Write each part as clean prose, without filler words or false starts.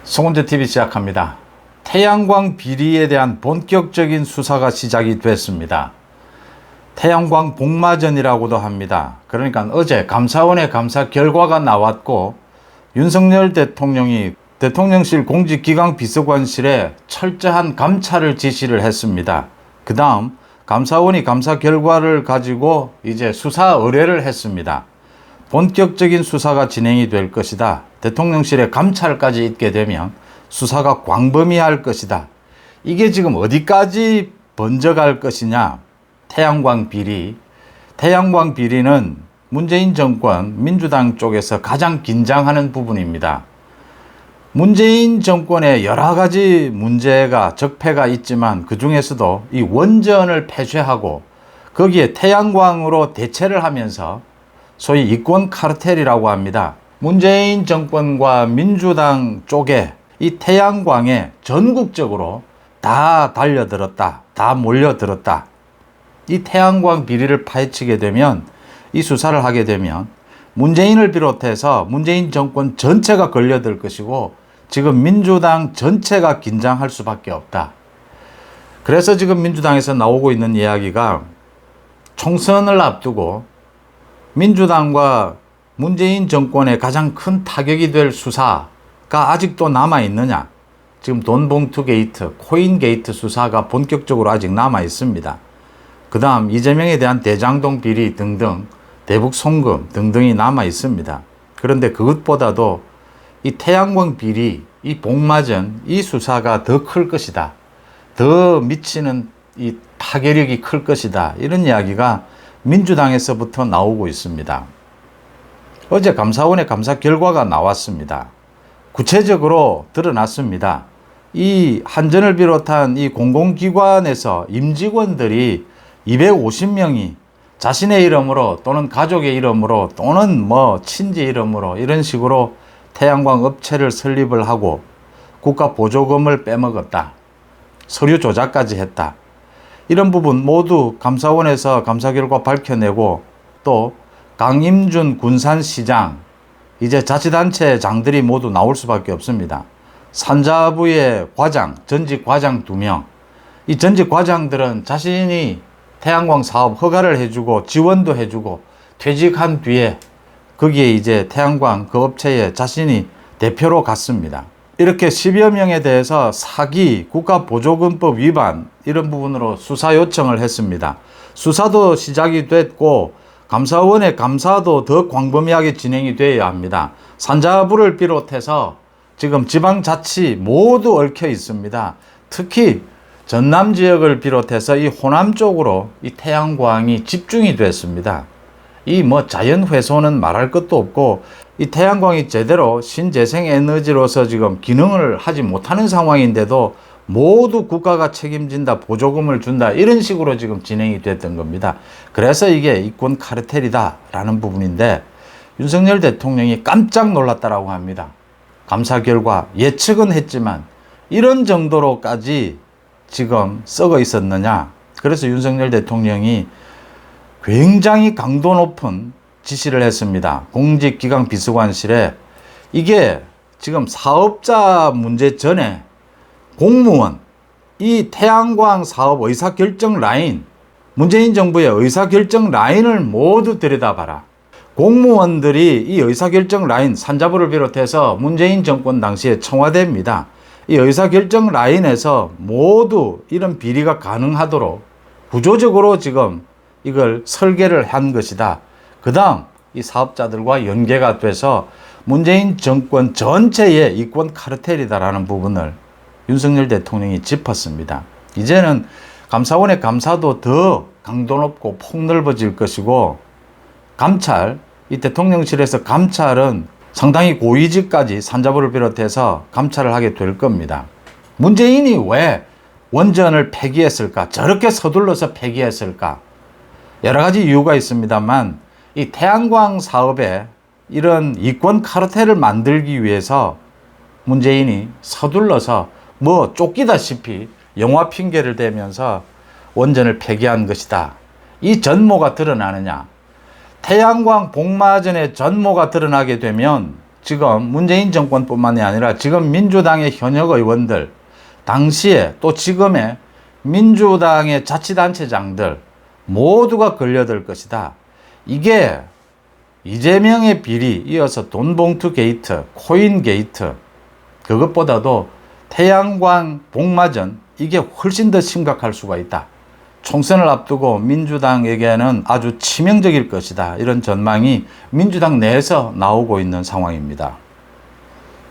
송은재TV 시작합니다. 태양광 비리에 대한 본격적인 수사가 시작이 됐습니다. 태양광 복마전이라고도 합니다. 그러니까 어제 감사원의 감사 결과가 나왔고 윤석열 대통령이 대통령실 공직기강 비서관실에 철저한 감찰을 지시를 했습니다. 그 다음 감사원이 감사 결과를 가지고 이제 수사 의뢰를 했습니다. 본격적인 수사가 진행이 될 것이다. 대통령실에 감찰까지 있게 되면 수사가 광범위할 것이다. 이게 지금 어디까지 번져갈 것이냐. 태양광 비리. 태양광 비리는 문재인 정권 민주당 쪽에서 가장 긴장하는 부분입니다. 문재인 정권에 여러 가지 문제가 적폐가 있지만 그 중에서도 이 원전을 폐쇄하고 거기에 태양광으로 대체를 하면서 소위 이권 카르텔이라고 합니다. 문재인 정권과 민주당 쪽에 이 태양광에 전국적으로 다 달려들었다. 다 몰려들었다. 이 태양광 비리를 파헤치게 되면, 이 수사를 하게 되면 문재인을 비롯해서 문재인 정권 전체가 걸려들 것이고 지금 민주당 전체가 긴장할 수밖에 없다. 그래서 지금 민주당에서 나오고 있는 이야기가 총선을 앞두고 민주당과 문재인 정권의 가장 큰 타격이 될 수사가 아직도 남아있느냐. 지금 돈봉투 게이트, 코인 게이트 수사가 본격적으로 아직 남아있습니다. 그 다음 이재명에 대한 대장동 비리 등등, 대북 송금 등등이 남아있습니다. 그런데 그것보다도 이 태양광 비리, 이 복마전, 이 수사가 더 클 것이다. 더 미치는 이 파괴력이 클 것이다. 이런 이야기가 민주당에서부터 나오고 있습니다. 어제 감사원의 감사 결과가 나왔습니다. 구체적으로 드러났습니다. 이 한전을 비롯한 이 공공기관에서 임직원들이 250명이 자신의 이름으로 또는 가족의 이름으로 또는 뭐 친지 이름으로 이런 식으로 태양광 업체를 설립을 하고 국가 보조금을 빼먹었다. 서류 조작까지 했다. 이런 부분 모두 감사원에서 감사 결과 밝혀내고, 또 강임준 군산시장, 이제 자치단체 장들이 모두 나올 수밖에 없습니다. 산자부의 과장, 전직 과장 2명. 이 전직 과장들은 자신이 태양광 사업 허가를 해주고 지원도 해주고 퇴직한 뒤에 거기에 이제 태양광 그 업체에 자신이 대표로 갔습니다. 이렇게 10여 명에 대해서 사기, 국가보조금법 위반 이런 부분으로 수사 요청을 했습니다. 수사도 시작이 됐고 감사원의 감사도 더 광범위하게 진행이 되어야 합니다. 산자부를 비롯해서 지금 지방자치 모두 얽혀 있습니다. 특히 전남 지역을 비롯해서 이 호남 쪽으로 이 태양광이 집중이 됐습니다. 이 뭐 자연훼손은 말할 것도 없고 이 태양광이 제대로 신재생 에너지로서 지금 기능을 하지 못하는 상황인데도 모두 국가가 책임진다, 보조금을 준다, 이런 식으로 지금 진행이 됐던 겁니다. 그래서 이게 이권 카르텔이다 라는 부분인데 윤석열 대통령이 깜짝 놀랐다라고 합니다. 감사 결과 예측은 했지만 이런 정도로까지 지금 썩어 있었느냐. 그래서 윤석열 대통령이 굉장히 강도 높은 지시를 했습니다. 공직기강 비서관실에. 이게 지금 사업자 문제 전에 공무원, 이 태양광 사업 의사결정 라인, 문재인 정부의 의사결정 라인을 모두 들여다봐라. 공무원들이 이 의사결정 라인, 산자부를 비롯해서 문재인 정권 당시에 청와대입니다. 이 의사결정 라인에서 모두 이런 비리가 가능하도록 구조적으로 지금 이걸 설계를 한 것이다. 그 다음 이 사업자들과 연계가 돼서 문재인 정권 전체의 이권 카르텔이다라는 부분을 윤석열 대통령이 짚었습니다. 이제는 감사원의 감사도 더 강도 높고 폭넓어질 것이고, 감찰, 이 대통령실에서 감찰은 상당히 고위직까지 산자부를 비롯해서 감찰을 하게 될 겁니다. 문재인이 왜 원전을 폐기했을까? 저렇게 서둘러서 폐기했을까? 여러 가지 이유가 있습니다만 이 태양광 사업에 이런 이권 카르텔을 만들기 위해서 문재인이 서둘러서 뭐 쫓기다시피 영화 핑계를 대면서 원전을 폐기한 것이다. 이 전모가 드러나느냐? 태양광 복마전의 전모가 드러나게 되면 지금 문재인 정권뿐만이 아니라 지금 민주당의 현역 의원들, 당시에 또 지금의 민주당의 자치단체장들 모두가 걸려들 것이다. 이게 이재명의 비리, 이어서 돈봉투 게이트, 코인 게이트, 그것보다도 태양광 복마전, 이게 훨씬 더 심각할 수가 있다. 총선을 앞두고 민주당에게는 아주 치명적일 것이다. 이런 전망이 민주당 내에서 나오고 있는 상황입니다.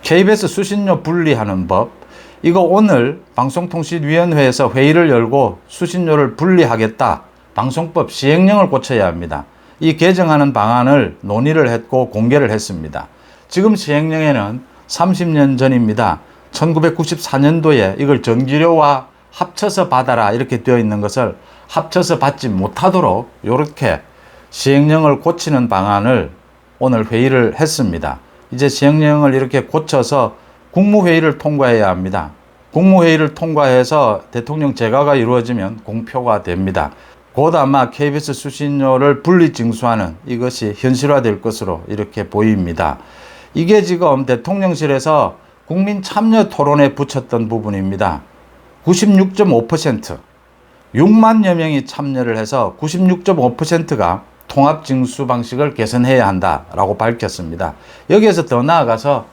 KBS 수신료 분리하는 법, 이거 오늘 방송통신위원회에서 회의를 열고 수신료를 분리하겠다. 방송법 시행령을 고쳐야 합니다. 이 개정하는 방안을 논의를 했고 공개를 했습니다. 지금 시행령에는 30년 전입니다. 1994년도에 이걸 전기료와 합쳐서 받아라 이렇게 되어 있는 것을 합쳐서 받지 못하도록 이렇게 시행령을 고치는 방안을 오늘 회의를 했습니다. 이제 시행령을 이렇게 고쳐서 국무회의를 통과해야 합니다. 국무회의를 통과해서 대통령 제거가 이루어지면 공표가 됩니다. 곧 아마 KBS 수신료를 분리징수하는 이것이 현실화될 것으로 이렇게 보입니다. 이게 지금 대통령실에서 국민참여토론에 붙였던 부분입니다. 96.5%, 6만여 명이 참여를 해서 96.5%가 통합징수 방식을 개선해야 한다라고 밝혔습니다. 여기에서 더 나아가서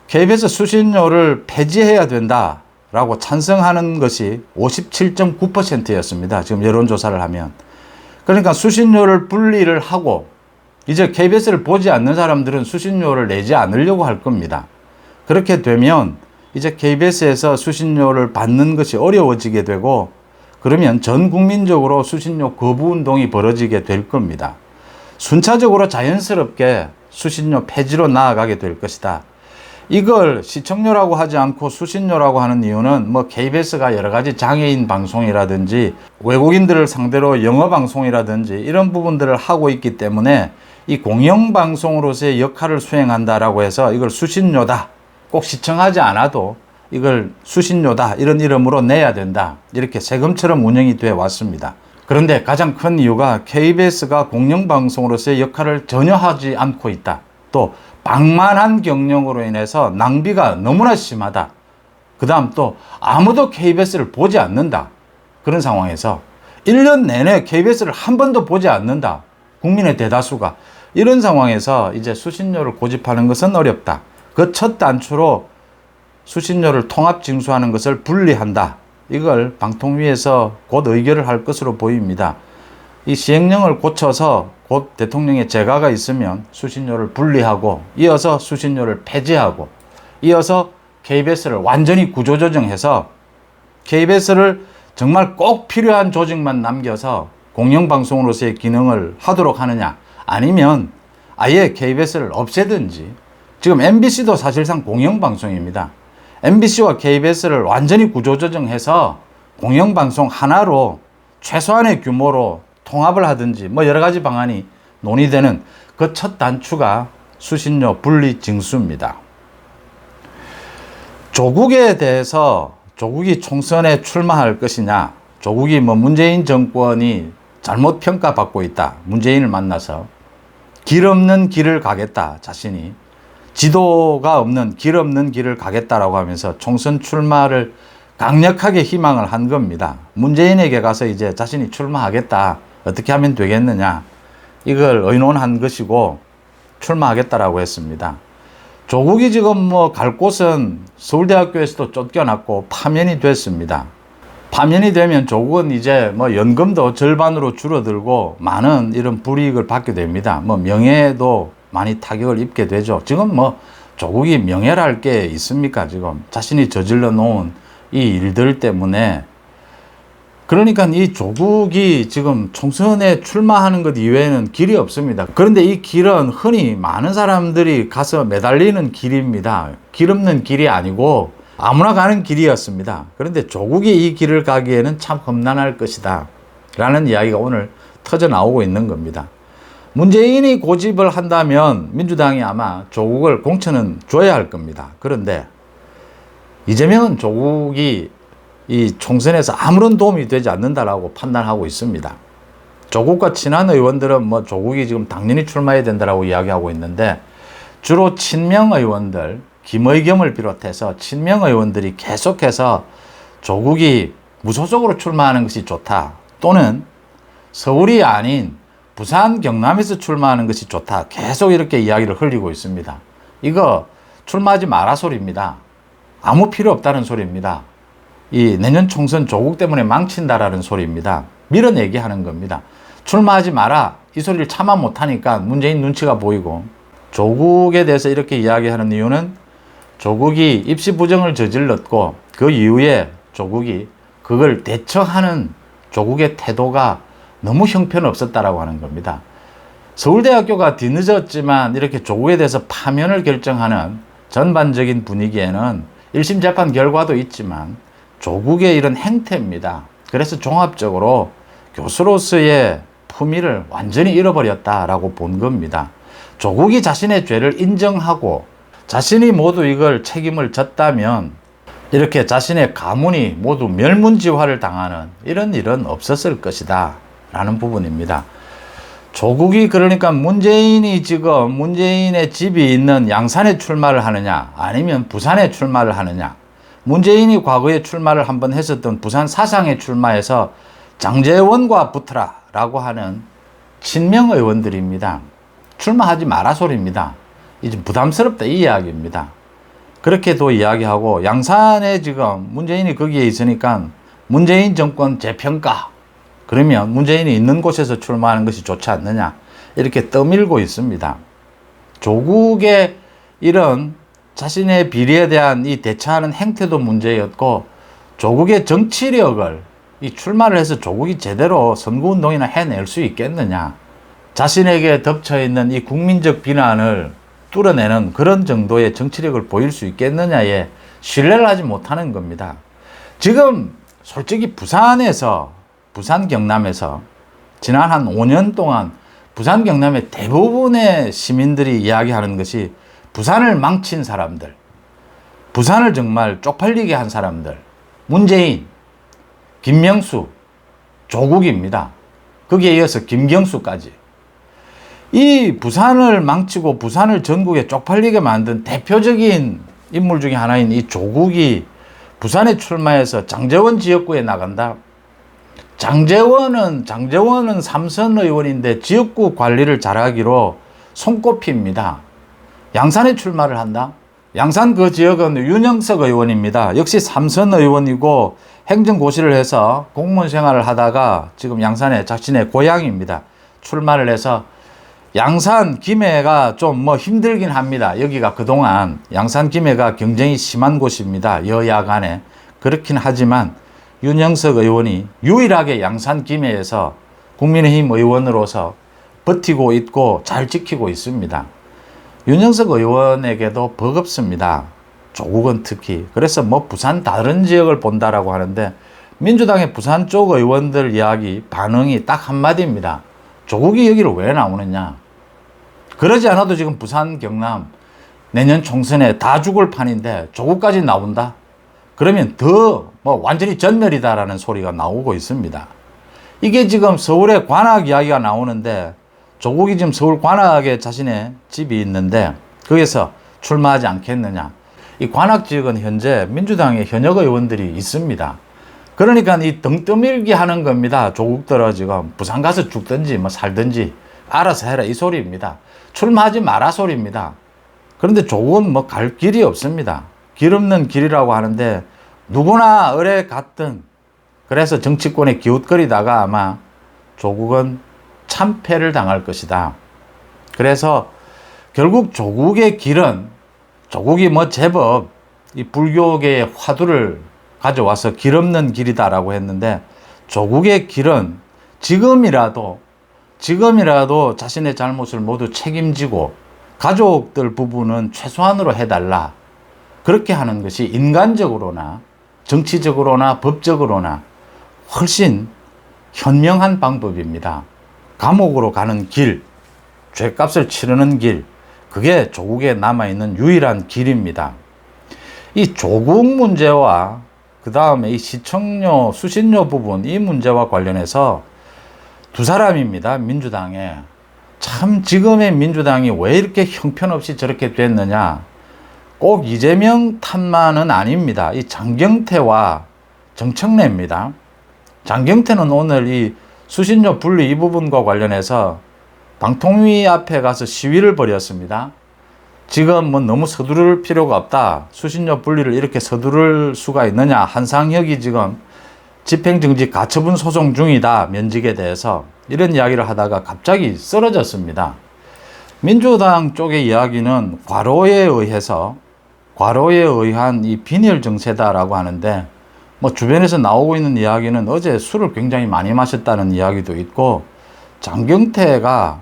KBS 수신료를 폐지해야 된다라고 찬성하는 것이 57.9%였습니다. 지금 여론조사를 하면. 그러니까 수신료를 분리를 하고 이제 KBS를 보지 않는 사람들은 수신료를 내지 않으려고 할 겁니다. 그렇게 되면 이제 KBS에서 수신료를 받는 것이 어려워지게 되고 그러면 전 국민적으로 수신료 거부 운동이 벌어지게 될 겁니다. 순차적으로 자연스럽게 수신료 폐지로 나아가게 될 것이다. 이걸 시청료라고 하지 않고 수신료라고 하는 이유는 뭐 KBS가 여러 가지 장애인 방송이라든지 외국인들을 상대로 영어 방송이라든지 이런 부분들을 하고 있기 때문에 이 공영방송으로서의 역할을 수행한다라고 해서 이걸 수신료다. 꼭 시청하지 않아도 이걸 수신료다 이런 이름으로 내야 된다 이렇게 세금처럼 운영이 되어 왔습니다. 그런데 가장 큰 이유가 KBS가 공영방송으로서의 역할을 전혀 하지 않고 있다. 또 방만한 경영으로 인해서 낭비가 너무나 심하다. 그 다음 또 아무도 KBS를 보지 않는다. 그런 상황에서 1년 내내 KBS를 한 번도 보지 않는다. 국민의 대다수가. 이런 상황에서 이제 수신료를 고집하는 것은 어렵다. 그 첫 단추로 수신료를 통합 징수하는 것을 분리한다. 이걸 방통위에서 곧 의결을 할 것으로 보입니다. 이 시행령을 고쳐서 곧 대통령의 재가가 있으면 수신료를 분리하고 이어서 수신료를 폐지하고 이어서 KBS를 완전히 구조조정해서 KBS를 정말 꼭 필요한 조직만 남겨서 공영방송으로서의 기능을 하도록 하느냐 아니면 아예 KBS를 없애든지 지금 MBC도 사실상 공영방송입니다. MBC와 KBS를 완전히 구조조정해서 공영방송 하나로 최소한의 규모로 통합을 하든지 뭐 여러 가지 방안이 논의되는 그 첫 단추가 수신료 분리 징수입니다. 조국에 대해서 조국이 총선에 출마할 것이냐, 조국이 뭐 문재인 정권이 잘못 평가받고 있다. 문재인을 만나서 길 없는 길을 가겠다. 자신이 지도가 없는 길 없는 길을 가겠다라고 하면서 총선 출마를 강력하게 희망을 한 겁니다. 문재인에게 가서 이제 자신이 출마하겠다. 어떻게 하면 되겠느냐. 이걸 의논한 것이고 출마하겠다라고 했습니다. 조국이 지금 뭐 갈 곳은 서울대학교에서도 쫓겨났고 파면이 됐습니다. 파면이 되면 조국은 이제 뭐 연금도 절반으로 줄어들고 많은 이런 불이익을 받게 됩니다. 뭐 명예도 많이 타격을 입게 되죠. 지금 뭐 조국이 명예랄 게 있습니까? 지금 자신이 저질러 놓은 이 일들 때문에. 그러니까 이 조국이 지금 총선에 출마하는 것 이외에는 길이 없습니다. 그런데 이 길은 흔히 많은 사람들이 가서 매달리는 길입니다. 길 없는 길이 아니고 아무나 가는 길이었습니다. 그런데 조국이 이 길을 가기에는 참 험난할 것이다 라는 이야기가 오늘 터져 나오고 있는 겁니다. 문재인이 고집을 한다면 민주당이 아마 조국을 공천은 줘야 할 겁니다. 그런데 이재명은 조국이 이 총선에서 아무런 도움이 되지 않는다라고 판단하고 있습니다. 조국과 친한 의원들은 뭐 조국이 지금 당연히 출마해야 된다라고 이야기하고 있는데 주로 친명 의원들, 김의겸을 비롯해서 친명 의원들이 계속해서 조국이 무소속으로 출마하는 것이 좋다, 또는 서울이 아닌 부산, 경남에서 출마하는 것이 좋다, 계속 이렇게 이야기를 흘리고 있습니다. 이거 출마하지 마라 소리입니다. 아무 필요 없다는 소리입니다. 이 내년 총선 조국 때문에 망친다라는 소리입니다. 밀어내기 하는 겁니다. 출마하지 마라, 이 소리를 차마 못하니까 문재인 눈치가 보이고, 조국에 대해서 이렇게 이야기하는 이유는 조국이 입시 부정을 저질렀고 그 이후에 조국이 그걸 대처하는 조국의 태도가 너무 형편없었다라고 하는 겁니다. 서울대학교가 뒤늦었지만 이렇게 조국에 대해서 파면을 결정하는 전반적인 분위기에는 1심 재판 결과도 있지만 조국의 이런 행태입니다. 그래서 종합적으로 교수로서의 품위를 완전히 잃어버렸다라고 본 겁니다. 조국이 자신의 죄를 인정하고 자신이 모두 이걸 책임을 졌다면 이렇게 자신의 가문이 모두 멸문지화를 당하는 이런 일은 없었을 것이다 라는 부분입니다. 조국이 그러니까 문재인이 지금 문재인의 집이 있는 양산에 출마를 하느냐 아니면 부산에 출마를 하느냐, 문재인이 과거에 출마를 한번 했었던 부산 사상에 출마해서 장제원과 붙어라 라고 하는 친명 의원들입니다. 출마하지 마라 소리입니다. 이제 부담스럽다 이 이야기입니다. 그렇게도 이야기하고, 양산에 지금 문재인이 거기에 있으니까 문재인 정권 재평가, 그러면 문재인이 있는 곳에서 출마하는 것이 좋지 않느냐 이렇게 떠밀고 있습니다. 조국의 이런 자신의 비리에 대한 이 대처하는 행태도 문제였고, 조국의 정치력을 이 출마를 해서 조국이 제대로 선거운동이나 해낼 수 있겠느냐, 자신에게 덮쳐있는 이 국민적 비난을 뚫어내는 그런 정도의 정치력을 보일 수 있겠느냐에 신뢰를 하지 못하는 겁니다. 지금 솔직히 부산에서, 부산 경남에서 지난 한 5년 동안 부산 경남의 대부분의 시민들이 이야기하는 것이 부산을 망친 사람들, 부산을 정말 쪽팔리게 한 사람들, 문재인, 김명수, 조국입니다. 거기에 이어서 김경수까지. 이 부산을 망치고 부산을 전국에 쪽팔리게 만든 대표적인 인물 중에 하나인 이 조국이 부산에 출마해서 장제원 지역구에 나간다. 장제원은 삼선 의원인데 지역구 관리를 잘하기로 손꼽힙니다. 양산에 출마를 한다. 양산 그 지역은 윤영석 의원입니다. 역시 삼선 의원이고 행정고시를 해서 공무원 생활을 하다가 지금 양산에 자신의 고향입니다. 출마를 해서 양산 김해가 좀 힘들긴 합니다. 여기가 그동안 양산 김해가 경쟁이 심한 곳입니다. 여야 간에. 그렇긴 하지만 윤영석 의원이 유일하게 양산 김해에서 국민의힘 의원으로서 버티고 있고 잘 지키고 있습니다. 윤영석 의원에게도 버겁습니다. 조국은 특히. 그래서 부산 다른 지역을 본다라고 하는데, 민주당의 부산 쪽 의원들 이야기 반응이 딱 한마디입니다. 조국이 여기를 왜 나오느냐. 그러지 않아도 지금 부산, 경남 내년 총선에 다 죽을 판인데 조국까지 나온다? 그러면 더 완전히 전멸이다라는 소리가 나오고 있습니다. 이게 지금 서울의 관악 이야기가 나오는데, 조국이 지금 서울 관악에 자신의 집이 있는데 거기서 출마하지 않겠느냐. 이 관악 지역은 현재 민주당의 현역 의원들이 있습니다. 그러니까 이 등 떠밀기 하는 겁니다. 조국들은 지금 부산 가서 죽든지 살든지 알아서 해라 이 소리입니다. 출마하지 마라 소리입니다. 그런데 조국은 갈 길이 없습니다. 길 없는 길이라고 하는데 누구나 을에 갔든, 그래서 정치권에 기웃거리다가 아마 조국은 참패를 당할 것이다. 그래서 결국 조국의 길은, 조국이 제법 이 불교계의 화두를 가져와서 길 없는 길이다라고 했는데, 조국의 길은 지금이라도 자신의 잘못을 모두 책임지고 가족들 부분은 최소한으로 해달라. 그렇게 하는 것이 인간적으로나 정치적으로나 법적으로나 훨씬 현명한 방법입니다. 감옥으로 가는 길, 죗값을 치르는 길, 그게 조국에 남아있는 유일한 길입니다. 이 조국 문제와 그 다음에 이 시청료, 수신료 부분, 이 문제와 관련해서 두 사람입니다. 민주당에 참 지금의 민주당이 왜 이렇게 형편없이 저렇게 됐느냐. 꼭 이재명 탓만은 아닙니다. 이 장경태와 정청래입니다. 장경태는 오늘 이 수신료 분리 이 부분과 관련해서 방통위 앞에 가서 시위를 벌였습니다. 지금 뭐 너무 서두를 필요가 없다. 수신료 분리를 이렇게 서두를 수가 있느냐. 한상혁이 지금 집행정지 가처분 소송 중이다. 면직에 대해서 이런 이야기를 하다가 갑자기 쓰러졌습니다. 민주당 쪽의 이야기는 과로에 의한 이 빈혈 증세다라고 하는데, 뭐 주변에서 나오고 있는 이야기는 어제 술을 굉장히 많이 마셨다는 이야기도 있고, 장경태가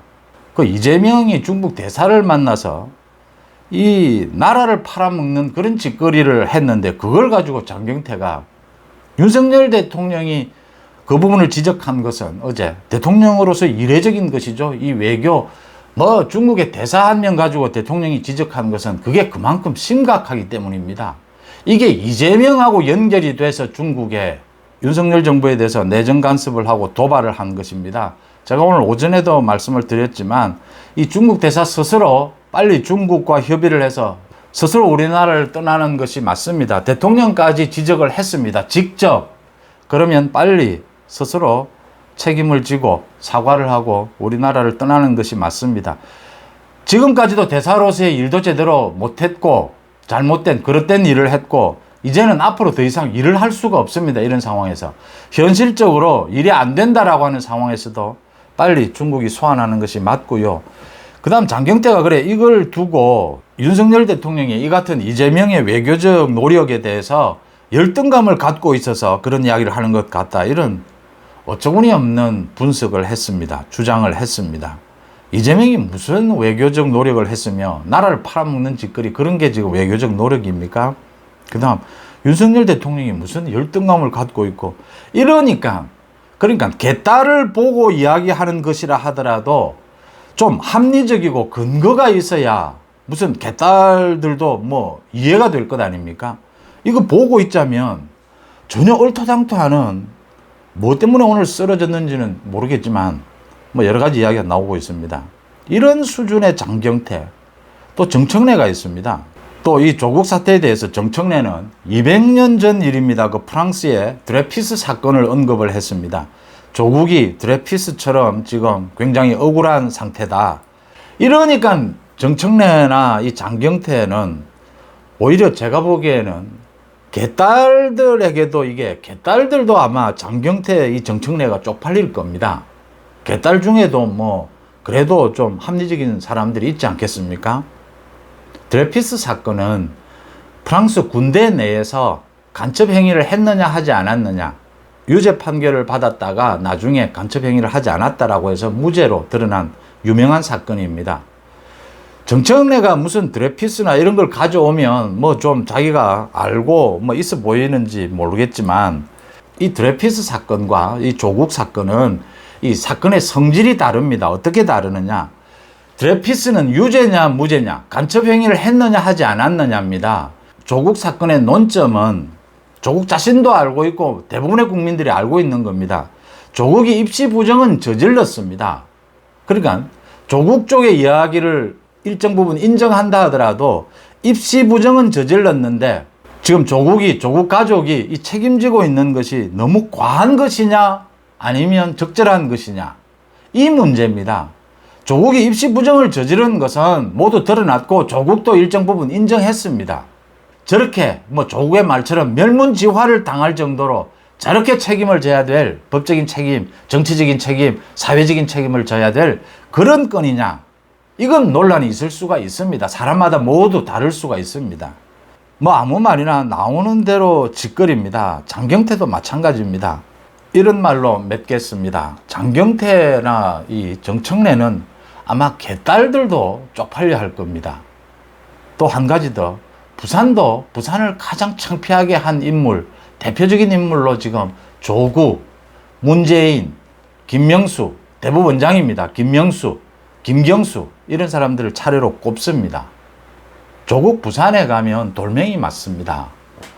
그 이재명이 중국 대사를 만나서 이 나라를 팔아먹는 그런 짓거리를 했는데, 그걸 가지고 장경태가 윤석열 대통령이 그 부분을 지적한 것은 어제 대통령으로서 이례적인 것이죠. 이 외교, 뭐 중국의 대사 한 명 가지고 대통령이 지적한 것은 그게 그만큼 심각하기 때문입니다. 이게 이재명하고 연결이 돼서 중국에 윤석열 정부에 대해서 내정 간섭을 하고 도발을 한 것입니다. 제가 오늘 오전에도 말씀을 드렸지만 이 중국 대사 스스로 빨리 중국과 협의를 해서 스스로 우리나라를 떠나는 것이 맞습니다. 대통령까지 지적을 했습니다. 직접. 그러면 빨리 스스로 책임을 지고 사과를 하고 우리나라를 떠나는 것이 맞습니다. 지금까지도 대사로서의 일도 제대로 못했고 잘못된 그릇된 일을 했고 이제는 앞으로 더 이상 일을 할 수가 없습니다. 이런 상황에서 현실적으로 일이 안 된다라고 하는 상황에서도 빨리 중국이 소환하는 것이 맞고요. 그 다음 장경태가 그래 이걸 두고 윤석열 대통령이 이 같은 이재명의 외교적 노력에 대해서 열등감을 갖고 있어서 그런 이야기를 하는 것 같다. 이런 어처구니 없는 분석을 했습니다. 주장을 했습니다. 이재명이 무슨 외교적 노력을 했으며 나라를 팔아먹는 짓거리 그런 게 지금 외교적 노력입니까? 그 다음 윤석열 대통령이 무슨 열등감을 갖고 있고 이러니까 그러니까 개딸을 보고 이야기하는 것이라 하더라도 좀 합리적이고 근거가 있어야 무슨 개딸들도 뭐 이해가 될 것 아닙니까? 이거 보고 있자면 전혀 얼토당토하는 뭐 때문에 오늘 쓰러졌는지는 모르겠지만 뭐 여러 가지 이야기가 나오고 있습니다. 이런 수준의 장경태 또 정청래가 있습니다. 또 이 조국 사태에 대해서 정청래는 200년 전 일입니다. 그 프랑스의 드레피스 사건을 언급을 했습니다. 조국이 드레피스처럼 지금 굉장히 억울한 상태다. 이러니까 정청래나 이 장경태는 오히려 제가 보기에는 개딸들에게도 이게 개딸들도 아마 장경태 이 정청래가 쪽팔릴 겁니다. 개딸 중에도 뭐 그래도 좀 합리적인 사람들이 있지 않겠습니까? 드레피스 사건은 프랑스 군대 내에서 간첩 행위를 했느냐 하지 않았느냐 유죄 판결을 받았다가 나중에 간첩 행위를 하지 않았다라고 해서 무죄로 드러난 유명한 사건입니다. 정청래가 무슨 드레피스나 이런 걸 가져오면 뭐 좀 자기가 알고 뭐 있어 보이는지 모르겠지만 이 드레피스 사건과 이 조국 사건은 이 사건의 성질이 다릅니다. 어떻게 다르느냐? 드레피스는 유죄냐 무죄냐 간첩 행위를 했느냐 하지 않았느냐입니다. 조국 사건의 논점은 조국 자신도 알고 있고 대부분의 국민들이 알고 있는 겁니다. 조국이 입시 부정은 저질렀습니다. 그러니까 조국 쪽의 이야기를 일정 부분 인정한다 하더라도 입시 부정은 저질렀는데 지금 조국 가족이 이 책임지고 있는 것이 너무 과한 것이냐 아니면 적절한 것이냐 이 문제입니다. 조국이 입시 부정을 저지른 것은 모두 드러났고 조국도 일정 부분 인정했습니다. 저렇게 뭐 조국의 말처럼 멸문지화를 당할 정도로 저렇게 책임을 져야 될 법적인 책임, 정치적인 책임, 사회적인 책임을 져야 될 그런 건이냐 이건 논란이 있을 수가 있습니다. 사람마다 모두 다를 수가 있습니다. 뭐 아무 말이나 나오는 대로 짓거리입니다. 장경태도 마찬가지입니다. 이런 말로 맺겠습니다. 장경태나 이 정청래는 아마 개딸들도 쪽팔려 할 겁니다. 또 한 가지 더 부산을 가장 창피하게 한 인물 대표적인 인물로 지금 조국, 문재인, 김명수 대법원장입니다. 김명수, 김경수 이런 사람들을 차례로 꼽습니다. 조국 부산에 가면 돌멩이 맞습니다.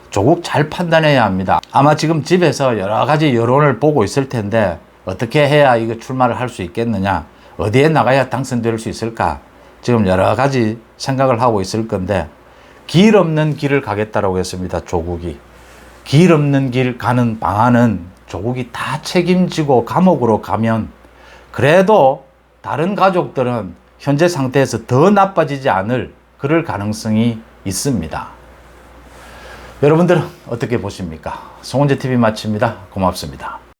조국 잘 판단해야 합니다. 아마 지금 집에서 여러 가지 여론을 보고 있을 텐데 어떻게 해야 이거 출마를 할 수 있겠느냐 어디에 나가야 당선될 수 있을까? 지금 여러 가지 생각을 하고 있을 건데, 길 없는 길을 가겠다라고 했습니다. 조국이. 길 없는 길 가는 방안은 조국이 다 책임지고 감옥으로 가면 그래도 다른 가족들은 현재 상태에서 더 나빠지지 않을 그럴 가능성이 있습니다. 여러분들은 어떻게 보십니까? 송은재TV 마칩니다. 고맙습니다.